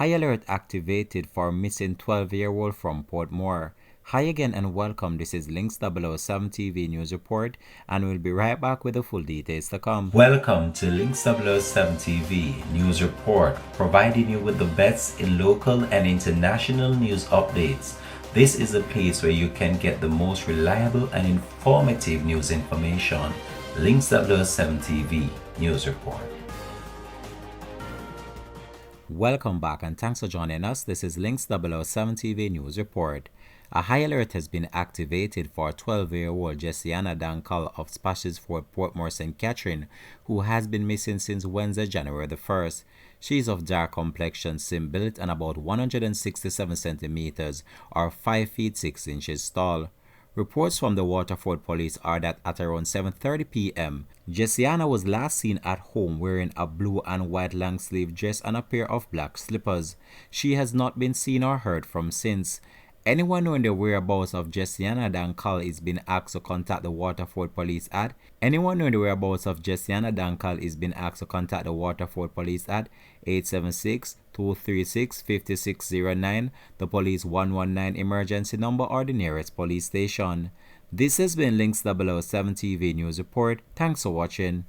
High alert activated for missing 12-year-old from Portmore. Hi again and welcome. This is Links 007 TV News Report, and we'll be right back with the full details to come. Welcome to Links 007 TV News Report, providing you with the best in local and international news updates. This is a place where you can get the most reliable and informative news information. Links 007 TV News Report. Welcome back and thanks for joining us. This is Links 007 TV News Report. A high alert has been activated for 12-year-old Jessiana Dankal of Spashes Fort Portmore, St. Catherine, who has been missing since Wednesday, January the 1st. She is of dark complexion, slim built, and about 167 centimeters or 5 feet 6 inches tall. Reports from the Waterford police are that at around 7:30 p.m., Jessiana was last seen at home wearing a blue and white long-sleeve dress and a pair of black slippers. She has not been seen or heard from since. Anyone knowing the whereabouts of Jessiana Dankal is being asked to contact the Waterford police at 876-236-5609, the police 119 emergency number, or the nearest police station. This has been Links 007 TV News Report. Thanks for watching.